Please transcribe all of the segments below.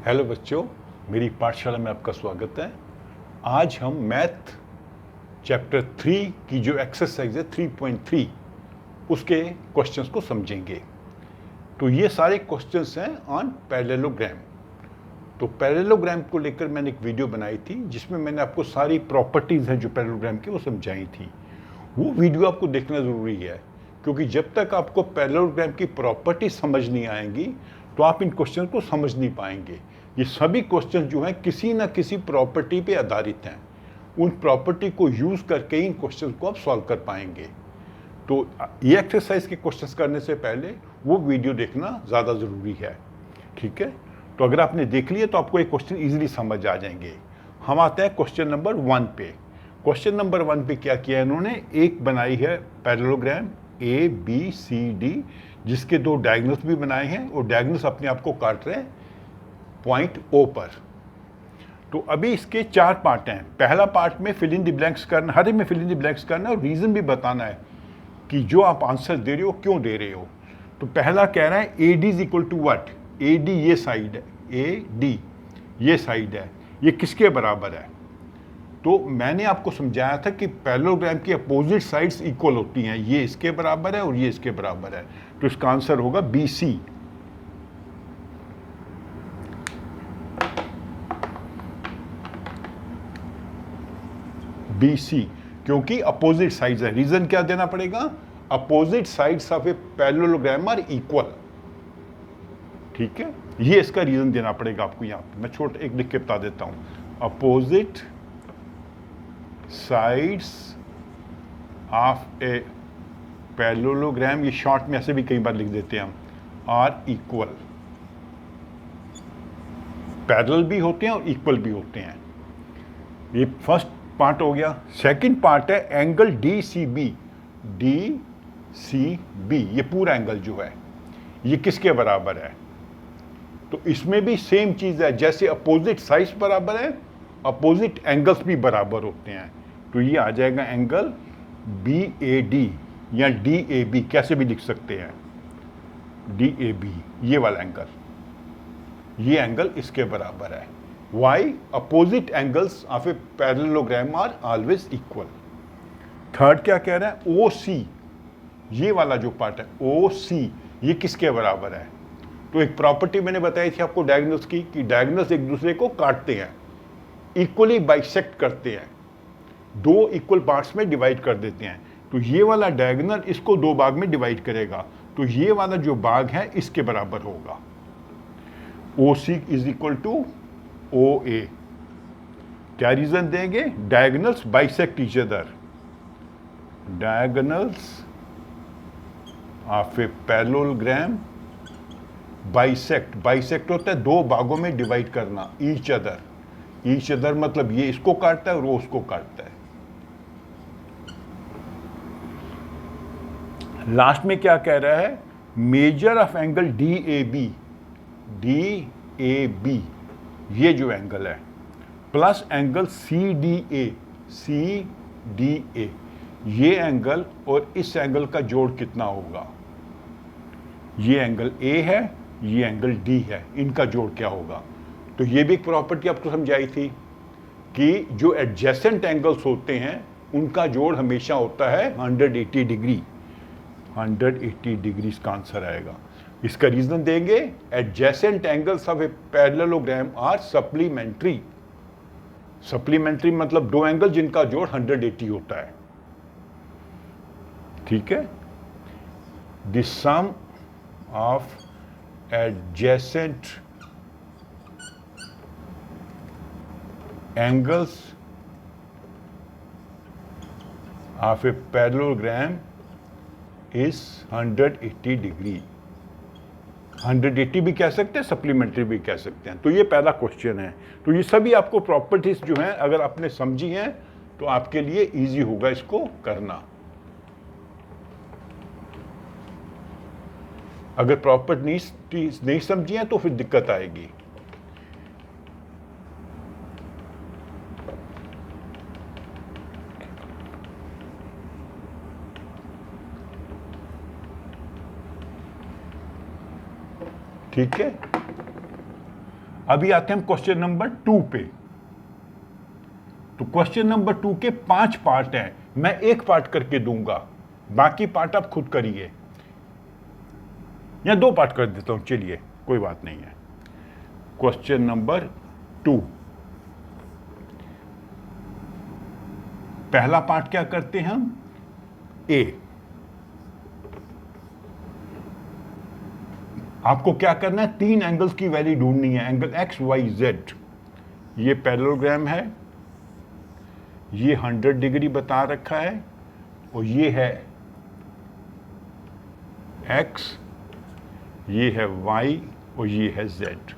Hello बच्चों, मेरी पाठशाला में आपका स्वागत है। आज हम मैथ चैप्टर 3 की जो एक्सरसाइज है 3.3 उसके क्वेश्चंस को समझेंगे। तो ये सारे क्वेश्चंस हैं ऑन पैरेललोग्राम। तो पैरेललोग्राम को लेकर मैंने एक वीडियो बनाई थी जिसमें मैंने आपको सारी प्रॉपर्टीज़ हैं जो पैरेललोग्राम की वो समझाई थी। वो वीडियो आपको देखना ज़रूरी है, क्योंकि जब तक आपको पैरेललोग्राम की प्रॉपर्टी समझ नहीं आएंगी तो आप इन क्वेश्चन को समझ नहीं पाएंगे। ये सभी क्वेश्चन जो हैं किसी ना किसी प्रॉपर्टी पे आधारित हैं। उन प्रॉपर्टी को यूज़ करके इन क्वेश्चन को आप सॉल्व कर पाएंगे। तो ये एक्सरसाइज के क्वेश्चंस करने से पहले वो वीडियो देखना ज़्यादा ज़रूरी है, ठीक है। तो अगर आपने देख लिया तो आपको एक क्वेश्चन ईजिली समझ आ जाएंगे। हम आते हैं क्वेश्चन नंबर 1 पे। क्वेश्चन नंबर 1 पे क्या किया इन्होंने, एक बनाई है पैरेललोग्राम ABCD जिसके दो डायगोनल्स भी बनाए हैं और डायगोनल्स अपने आप को काट रहे हैं पॉइंट O पर। तो अभी इसके 4 पार्ट हैं। पहला पार्ट में फिल इन द ब्लैंक्स करना, हर एक में फिल इन द ब्लैंक्स करना और रीज़न भी बताना है कि जो आप आंसर दे रहे हो क्यों दे रहे हो। तो पहला कह रहा है AD is equal to what. AD ये साइड है, AD ये साइड है, ये किसके बराबर है। तो मैंने आपको समझाया था कि पैरेललोग्राम की अपोजिट साइड्स इक्वल होती हैं, ये इसके बराबर है और ये इसके बराबर है। तो इसका आंसर होगा BC। BC क्योंकि अपोजिट साइड्स है। रीजन क्या देना पड़ेगा, opposite sides of a parallelogram are equal, ठीक है। ये इसका रीजन देना पड़ेगा आपको। यहां पे मैं छोटा एक लिख के बता देता हूं, opposite sides of a parallelogram, ये शॉर्ट में ऐसे भी कई बार लिख देते हैं हम, आर इक्वल। पैरेलल भी होते हैं और इक्वल भी होते हैं। ये फर्स्ट पार्ट हो गया। सेकंड पार्ट है एंगल DCB। DCB ये पूरा एंगल जो है ये किसके बराबर है। तो इसमें भी सेम चीज़ है, जैसे अपोजिट साइड्स बराबर है अपोजिट एंगल्स भी बराबर होते हैं। तो ये आ जाएगा एंगल BAD या DAB, कैसे भी लिख सकते हैं, DAB ये वाला एंगल, ये एंगल इसके बराबर है। Why? Opposite angles of a parallelogram are always equal. Third क्या कह रहा है, OC ये वाला जो पार्ट है OC ये किसके बराबर है। तो एक प्रॉपर्टी मैंने बताई थी आपको डायगोनल्स की, कि डायगोनल्स एक दूसरे को काटते हैं, इक्वली बाइसेक्ट करते हैं, दो इक्वल पार्ट्स में डिवाइड कर देते हैं। तो ये वाला डायगोनल इसको दो भाग में डिवाइड करेगा, तो ये वाला जो भाग है इसके बराबर होगा। OC is equal to OA। क्या रीजन देंगे, diagonals bisect each other. Diagonals of a parallelogram bisect, bisect होता है दो भागों में डिवाइड करना, ईच अदर। ईच अदर मतलब ये इसको काटता है और वो उसको काटता है। लास्ट में क्या कह रहा है, measure of angle DAB। DAB ये जो एंगल है प्लस एंगल CDA। CDA ये एंगल और इस एंगल का जोड़ कितना होगा। ये एंगल A है, ये एंगल D है, इनका जोड़ क्या होगा। तो ये भी एक प्रॉपर्टी आपको समझाई थी कि जो एडजेसेंट एंगल्स होते हैं उनका जोड़ हमेशा होता है 180 डिग्री। 180 डिग्री इसका आंसर आएगा। इसका रीजन देंगे, adjacent angles of a parallelogram are supplementary. Supplementary मतलब दो एंगल जिनका जोड़ 180 होता है, ठीक है। The sum of adjacent angles of a parallelogram is 180 degree. 180 भी कह सकते हैं, सप्लीमेंट्री भी कह सकते हैं। तो ये पहला क्वेश्चन है। तो ये सभी आपको प्रॉपर्टीज जो हैं अगर आपने समझी हैं तो आपके लिए इजी होगा इसको करना। अगर प्रॉपर्टीज नहीं समझी हैं तो फिर दिक्कत आएगी। ठीक है। अभी आते हैं हम क्वेश्चन नंबर 2 पे। तो क्वेश्चन नंबर 2 के 5 पार्ट हैं, मैं एक पार्ट करके दूंगा, बाकी पार्ट आप खुद करिए, या 2 पार्ट कर देता हूं, चलिए कोई बात नहीं है। क्वेश्चन नंबर 2, पहला पार्ट क्या करते हैं हम, ए। आपको क्या करना है, 3 एंगल्स की वैल्यू ढूंढनी है, एंगल एक्स वाई जेड। ये पैरेललोग्राम है, ये 100 डिग्री बता रखा है, और ये है एक्स, ये है वाई, और ये है जेड।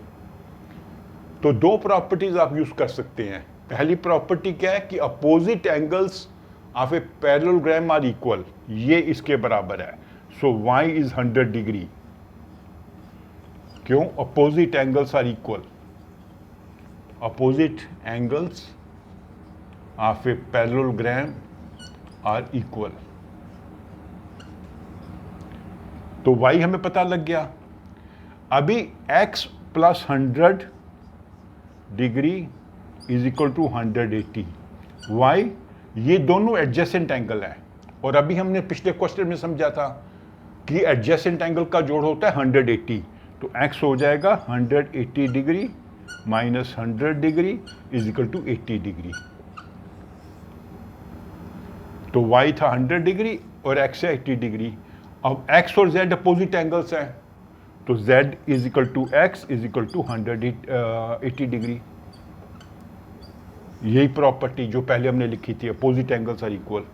तो 2 प्रॉपर्टीज आप यूज कर सकते हैं। पहली प्रॉपर्टी क्या है कि opposite angles of a parallelogram are equal, ये इसके बराबर है, सो वाई इज 100 डिग्री। क्यों? Opposite angles are equal, opposite angles of a parallelogram are equal. तो y हमें पता लग गया। अभी x plus 100 degree is equal to 180, y, ये दोनों एडजेसेंट एंगल है, और अभी हमने पिछले क्वेश्चन में समझा था कि एडजेसेंट एंगल का जोड़ होता है 180, तो x हो जाएगा 180 degree minus 100 degree is equal to 80 degree. तो y था 100 डिग्री और x है 80 डिग्री। अब x और z अपोजिट एंगल्स हैं, तो z is equal to x is equal to 180 degree. यही प्रॉपर्टी जो पहले हमने लिखी थी, अपोजिट एंगल्स आर इक्वल।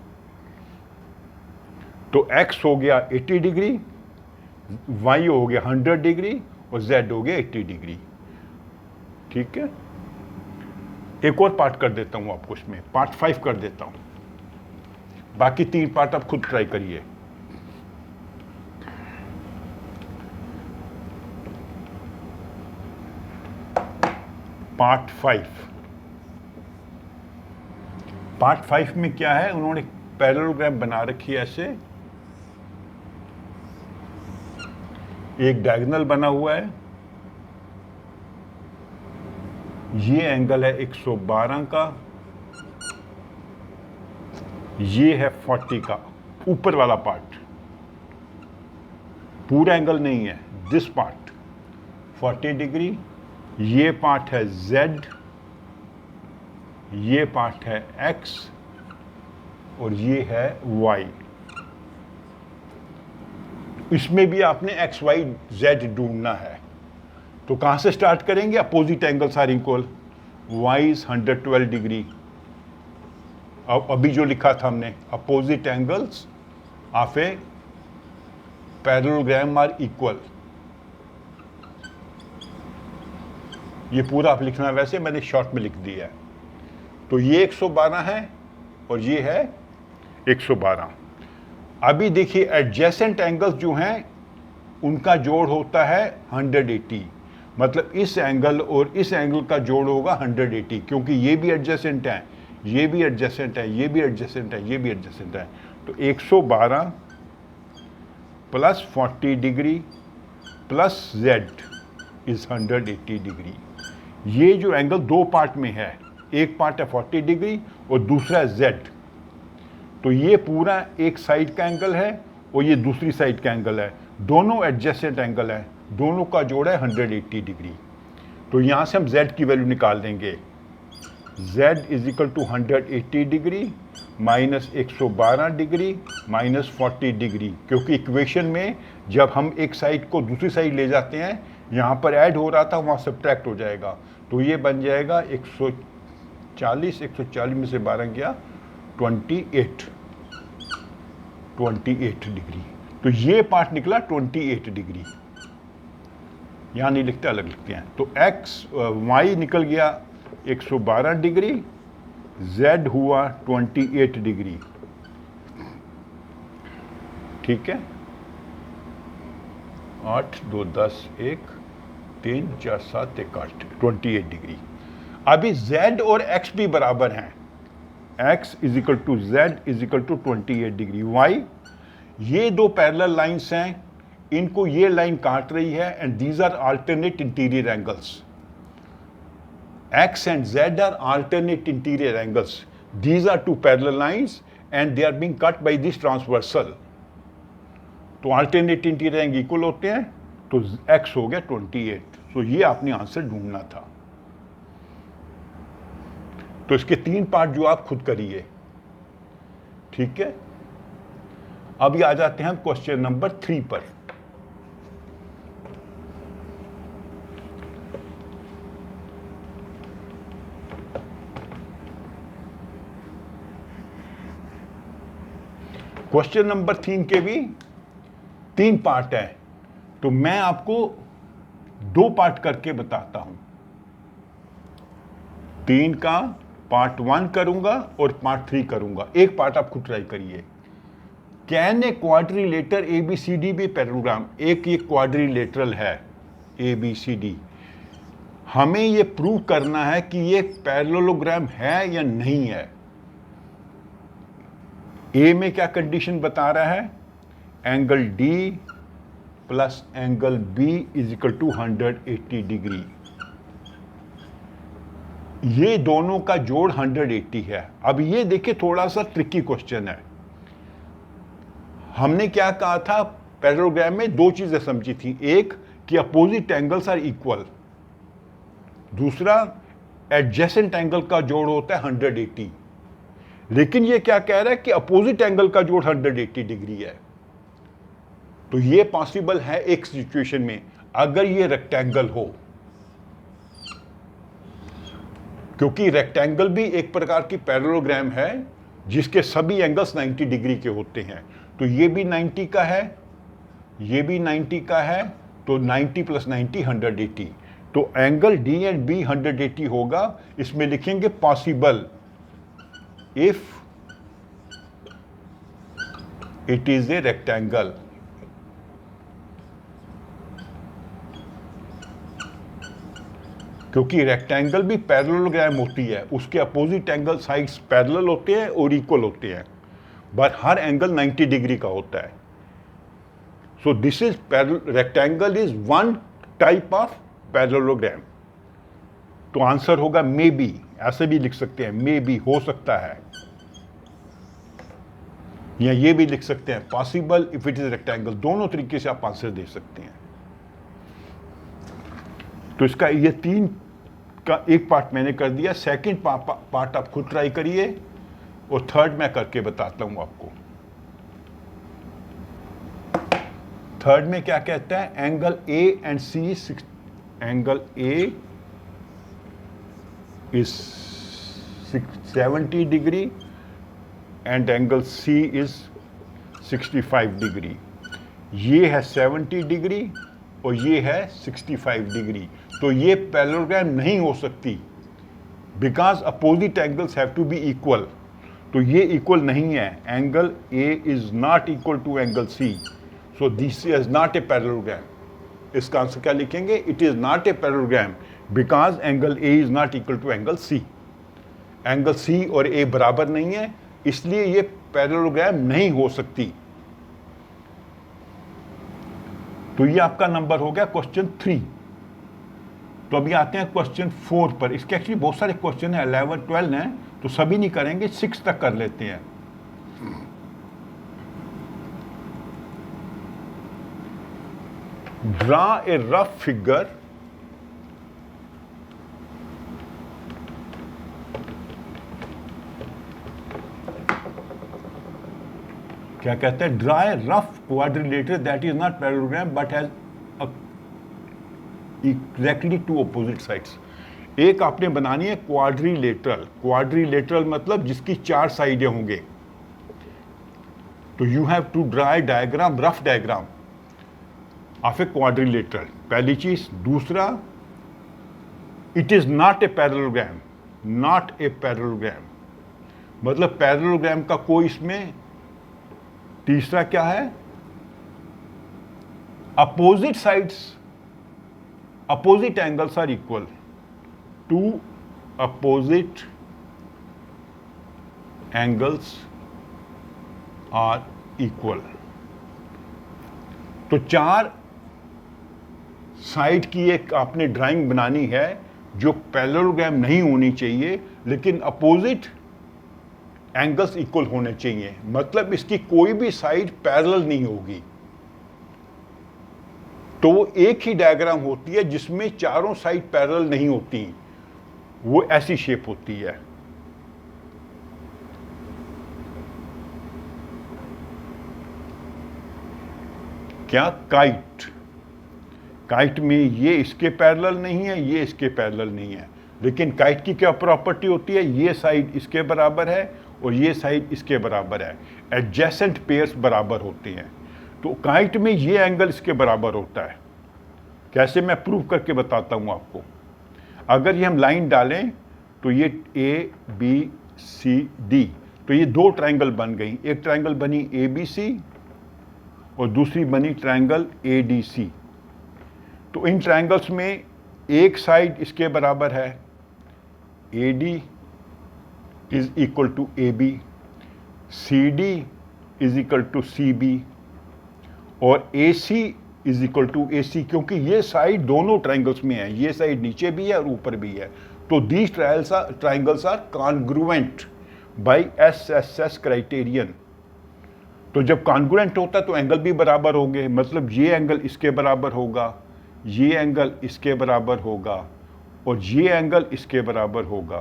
तो x हो गया 80 डिग्री, y हो गया 100 डिग्री, और z हो गया 80 डिग्री। ठीक है, एक और पार्ट कर देता हूं आपको, इसमें पार्ट 5 कर देता हूं, बाकी 3 पार्ट आप खुद ट्राई करिए। पार्ट 5, पार्ट 5 में क्या है, उन्होंने पैरेललोग्राम बना रखी है ऐसे, एक डायगोनल बना हुआ है, ये एंगल है 112 का, ये है 40 का, ऊपर वाला पार्ट, पूरा एंगल नहीं है, दिस पार्ट 40 डिग्री, ये पार्ट है Z, ये पार्ट है X, और ये है Y। इसमें भी आपने X, Y, Z ढूंढना है। तो कहां से स्टार्ट करेंगे, opposite angles are equal, Y is 112 degree. अब अभी जो लिखा था हमने, opposite angles of a parallelogram are equal, ये पूरा आप लिखना, वैसे मैंने शॉर्ट में लिख दिया है। तो ये 112 है और ये है 112। अभी देखिए एडजेसेंट एंगल्स जो हैं उनका जोड़ होता है 180, मतलब इस एंगल और इस एंगल का जोड़ होगा 180, क्योंकि ये भी एडजेसेंट है, ये भी एडजेसेंट है, ये भी एडजेसेंट है, ये भी एडजेसेंट है। तो 112 plus 40 degree plus Z is 180 degree. ये जो एंगल 2 पार्ट में है, एक पार्ट है 40 डिग्री और दूसरा है Z, तो ये पूरा एक साइड का एंगल है और ये दूसरी साइड का एंगल है, दोनों एडजेसेंट एंगल है, दोनों का जोड़ है 180 डिग्री। तो यहाँ से हम Z की वैल्यू निकाल देंगे, Z is equal to 180 degree minus 112 degree minus 40 degree, क्योंकि इक्वेशन में जब हम एक साइड को दूसरी साइड ले जाते हैं, यहाँ पर ऐड हो रहा था, वहाँ सब्ट्रैक्ट हो जाएगा, तो ये बन जाएगा 140, 140 में से 12 गया 28 डिग्री। तो ये पार्ट निकला 28 डिग्री, यहाँ नहीं लिखते, अलग लिखते हैं। तो Y निकल गया 112 डिग्री, Z हुआ 28 डिग्री। ठीक है, 8 2 10 1 3 4 7 1 8, 28 डिग्री। अभी Z और X भी बराबर हैं, X is equal to Z is equal to 28 degree. Y, ये 2 पैरेलल लाइंस हैं, इनको ये लाइन काट रही है, and these are alternate interior angles. X and Z are alternate interior angles. These are two parallel lines and they are being cut by this transversal. तो alternate interior angle equal होते हैं, तो X हो गया 28. तो ये आपने answer ढूंढना था. तो इसके 3 पार्ट जो आप खुद करिए, ठीक है. अभी आ जाते हैं हम क्वेश्चन नंबर 3 पर. क्वेश्चन नंबर 3 के भी 3 पार्ट हैं, तो मैं आपको 2 पार्ट करके बताता हूं. 3 का पार्ट 1 करूंगा और पार्ट 3 करूंगा. एक पार्ट आप खुद ट्राई करिए. कैन ए क्वाड्रिलेटर ABCD भी पैरेललोग्राम. एक ये क्वाड्रिलेटरल है ABCD. हमें ये प्रूव करना है कि ये पैरेललोग्राम है या नहीं है. ए में क्या कंडीशन बता रहा है, angle D plus angle B is equal to 180 degree. ये दोनों का जोड़ 180 है. अब ये देखिए थोड़ा सा ट्रिकी क्वेश्चन है. हमने क्या कहा था, पैरेललोग्राम में 2 चीजें समझी थी. एक कि अपोजिट एंगल्स आर इक्वल, दूसरा एडजेसेंट एंगल का जोड़ होता है 180. लेकिन ये क्या कह रहा है कि अपोजिट एंगल का जोड़ 180 डिग्री है. तो ये पॉसिबल है एक सिचुएशन में, अगर ये रेक्टेंगल हो, क्योंकि रेक्टेंगल भी एक प्रकार की पैरेललोग्राम है जिसके सभी एंगल्स 90 डिग्री के होते हैं. तो ये भी 90 का है, ये भी 90 का है, तो 90 प्लस 90 180. तो एंगल D एंड B 180 होगा. इसमें लिखेंगे possible if it is a rectangle. क्योंकि रेक्टेंगल भी पैरेललोग्राम होती है, उसके अपोजिट एंगल साइड्स पैरेलल होते हैं और इक्वल होते हैं, बट हर एंगल 90 डिग्री का होता है. सो this is rectangle is one type of parallelogram. तो आंसर होगा मे बी. ऐसे भी लिख सकते हैं, मे बी हो सकता है, या ये भी लिख सकते हैं possible if it is rectangle. दोनों तरीके से आप आंसर दे सकते हैं. तो इसका ये 3 का एक पार्ट मैंने कर दिया. सेकंड पार्ट आप खुद ट्राई करिए और थर्ड मैं करके बताता हूं आपको. थर्ड में क्या कहता है, angle A and C, angle A is 70 degree and angle C is 65 degree. ये है 70 डिग्री और ये है 65 डिग्री. तो ये पैरेललोग्राम नहीं हो सकती, because opposite angles have to be equal. तो ये इक्वल नहीं है. Angle A is not equal to angle C, so this is not a parallelogram. इसका आंसर क्या लिखेंगे, it is not a parallelogram because angle A is not equal to angle C. Angle C और A बराबर नहीं है, इसलिए ये parallelogram नहीं हो सकती. तो ये आपका नंबर हो गया क्वेश्चन 3. तो अभी आते हैं क्वेश्चन 4 पर. इसके एक्चुअली बहुत सारे क्वेश्चन है, 11 12 हैं, तो सभी नहीं करेंगे, 6 तक कर लेते हैं. ड्रा ए रफ फिगर क्या कहते हैं, draw a rough quadrilateral that is not parallelogram but has exactly 2 opposite sides. एक आपने बनानी है क्वाड्रिलेटरल. क्वाड्रिलेटरल मतलब जिसकी 4 साइडें होंगे. तो you have to draw a diagram, rough diagram of a quadrilateral. पहली चीज. दूसरा, it is not a parallelogram. Not a parallelogram मतलब पैरेललोग्राम का कोई इसमें. तीसरा क्या है, opposite sides, opposite angles are equal. 2 opposite angles are equal. तो 4 साइड की एक आपने ड्राइंग बनानी है जो पैरेललोग्राम नहीं होनी चाहिए, लेकिन अपोजिट एंगल्स इक्वल होने चाहिए, मतलब इसकी कोई भी साइड पैरेलल नहीं होगी। तो वो एक ही डायग्राम होती है जिसमें चारों साइड पैरेलल नहीं होती, वो ऐसी शेप होती है। क्या? काइट। काइट में ये इसके पैरेलल नहीं है, ये इसके पैरेलल नहीं है, लेकिन काइट की क्या प्रॉपर्टी होती है? ये साइड इसके बराबर है और ये साइड इसके बराबर है, एडजेसेंट पेयर्स बराबर होते हैं। तो काइट में ये एंगल इसके बराबर होता है। कैसे? मैं प्रूव करके बताता हूँ आपको। अगर ये हम लाइन डालें तो ये ए बी सी डी, तो ये दो ट्रायंगल बन गई। एक ट्रायंगल बनी ए बी सी और दूसरी बनी ट्रायंगल ए डी सी। तो इन ट्रायंगल्स में एक साइड इसके बराबर है, A D is equal to A B, C D is equal to C B और A C is equal to A C, क्योंकि ये साइड दोनों ट्रायंगल्स में है, ये साइड नीचे भी है और ऊपर भी है। तो these triangles are congruent by SSS criterion. तो जब कॉन्ग्रुएंट होता है तो एंगल भी बराबर होंगे, मतलब ये एंगल इसके बराबर होगा, ये एंगल इसके बराबर होगा और ये एंगल इसके बराबर होगा।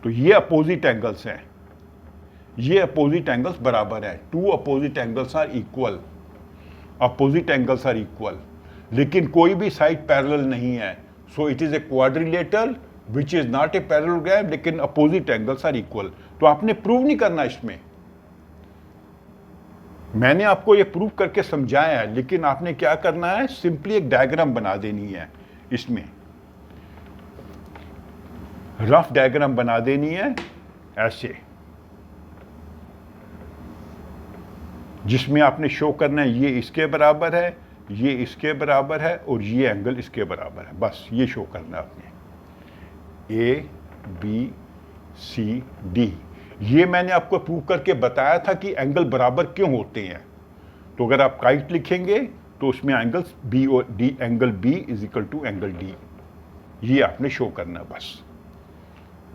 तो ये अपोजिट एंगल्स हैं, ये अपोजिट एंगल्स बराबर है। Two opposite angles are equal, opposite angles are equal, लेकिन कोई भी साइड पैरेलल नहीं है। So it is a quadrilateral which is not a parallelogram, लेकिन अपोजिट एंगल्स आर इक्वल। तो आपने प्रूव नहीं करना इसमें, मैंने आपको ये प्रूव करके समझाया है, लेकिन आपने क्या करना है? सिंपली एक डायग्राम बना देनी है, इसमें रफ डायग्राम बना देनी है ऐसे, जिसमें आपने शो करना है ये इसके बराबर है, ये इसके बराबर है और ये एंगल इसके बराबर है। बस ये शो करना है आपने। ए बी सी डी, ये मैंने आपको प्रूव करके बताया था कि एंगल बराबर क्यों होते हैं। तो अगर आप काइट लिखेंगे तो उसमें एंगल्स बी और D, angle B is equal to angle D, ये आपने शो करना बस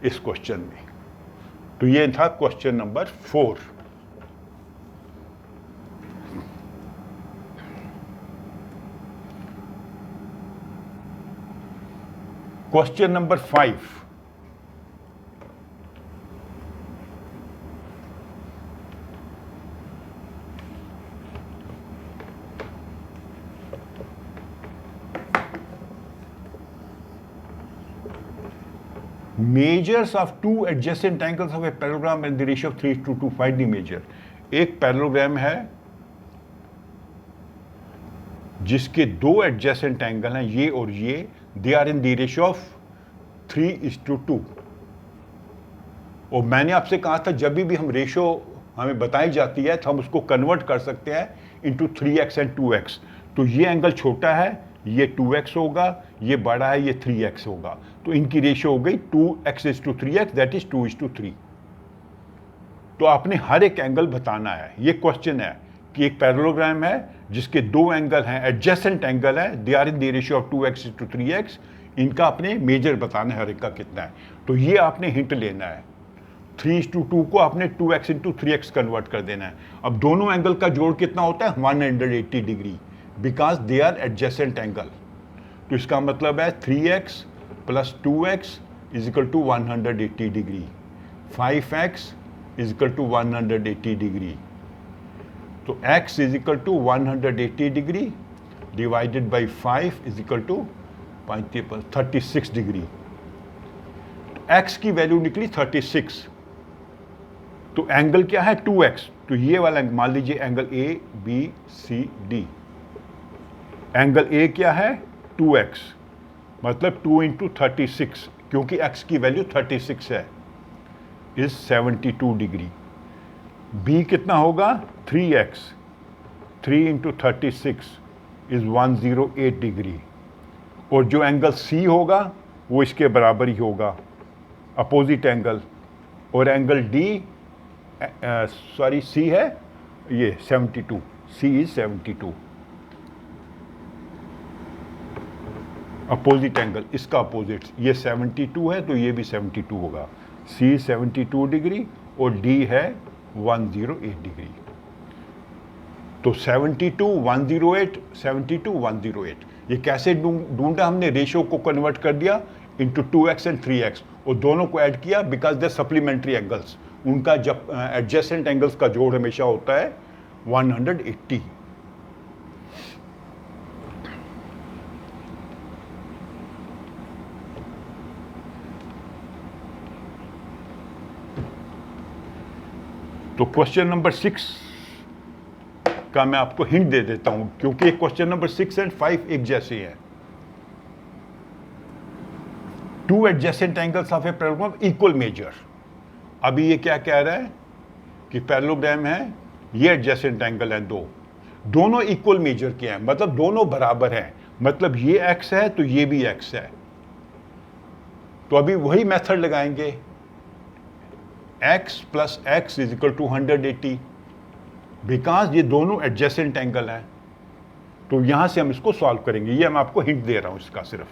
इस क्वेश्चन में। तो ये था question number 4। Question number 5, measures of two adjacent angles of a parallelogram and the ratio of 3:2 find the measure। एक पैरेललोग्राम है जिसके दो एडजेसेंट एंगल हैं, ये और ये, they are in the ratio of 3:2। और मैंने आपसे कहा था जब भी हम रेशियो हमें बताई जाती है तो हम उसको कन्वर्ट कर सकते हैं इंटू 3x एंड 2x। तो ये एंगल छोटा है, ये 2x होगा, ये बड़ा है, ये 3x होगा। तो इनकी रेशियो हो गई 2x:3x, दैट इज 2:3। तो आपने हर एक एंगल बताना है। ये क्वेश्चन है कि एक पैरेललोग्राम है जिसके दो एंगल हैं, एडजेसेंट एंगल है, they are in the ratio of 2x:3x। इनका आपने मेजर बताना है हर एक का कितना है। तो ये आपने हिंट लेना है। 3:2 को आपने 2x:3x कन्वर्ट कर देना है। अब दोनों एंगल का जोड़ कितना होता है? 180 degree, because they are adjacent angle. तो इसका मतलब है 3x + 2x is equal to 180 degree, 5x is equal to 180 degree. तो x is equal to 180 degree divided by 5 is equal to 36 degree. x की वैल्यू निकली 36। तो एंगल क्या है? 2x। तो ये वाला मान लीजिए angle A B C D. Angle A क्या है? 2x, मतलब 2 × 36, क्योंकि x की वैल्यू 36 है, इज 72 डिग्री। b कितना होगा? 3x, 3 × 36 is 108 degree. और जो एंगल c होगा वो इसके बराबर ही होगा, अपोजिट एंगल। और एंगल d c है ये 72, c इज 72। अपोजिट एंगल, इसका अपोजिट, ये 72 है तो ये भी 72 होगा। C 72 डिग्री और D है 108 डिग्री। तो 72 108 72 108, ये कैसे ढूंढा हमने? रेशियो को कन्वर्ट कर दिया इंटू 2x एंड 3x और दोनों को ऐड किया बिकॉज दे सप्लीमेंट्री एंगल्स। उनका जब एडजेसेंट एंगल्स का जोड़ हमेशा होता है 180। तो क्वेश्चन नंबर 6 का मैं आपको हिंट दे देता हूं, क्योंकि क्वेश्चन नंबर 6 एंड 5 एक जैसे हैं। Two adjacent angles of a parallelogram equal major. अभी ये क्या कह रहा है कि पैरेललोग्राम है, ये एडजेसेंट एंगल है दो, दोनों इक्वल मेजर के हैं, मतलब दोनों बराबर हैं, मतलब ये x है तो ये भी x है। तो अभी वही मेथड लगाएंगे, x plus x is equal to 180, because ये दोनों एडजेसेंट एंगल हैं। तो यहां से हम इसको सॉल्व करेंगे। ये मैं आपको हिंट दे रहा हूं इसका सिर्फ।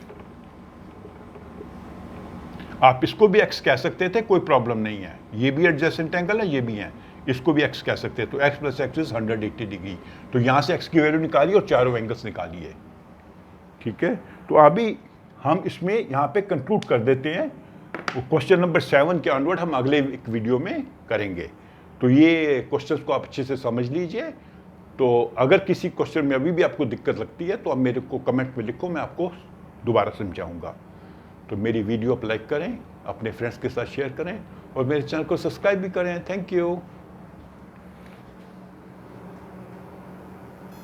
आप इसको भी x कह सकते थे, कोई प्रॉब्लम नहीं है, ये भी एडजेसेंट एंगल है, ये भी है, इसको भी x कह सकते हैं। तो x plus x is 180 degree. तो यहां से x की वैल्यू निकालिए और चारों एंगल्स निकालिए, ठीक है। तो अभी हम इसमें यहां पे कंक्लूड कर देते हैं। क्वेश्चन नंबर 7 के ऑनवर्ड हम अगले एक वीडियो में करेंगे। तो ये क्वेश्चंस को आप अच्छे से समझ लीजिए। तो अगर किसी क्वेश्चन में अभी भी आपको दिक्कत लगती है तो आप मेरे को कमेंट में लिखो, मैं आपको दोबारा समझाऊंगा। तो मेरी वीडियो आप लाइक करें, अपने फ्रेंड्स के साथ शेयर करें और मेरे चैनल को सब्सक्राइब भी करें। Thank you.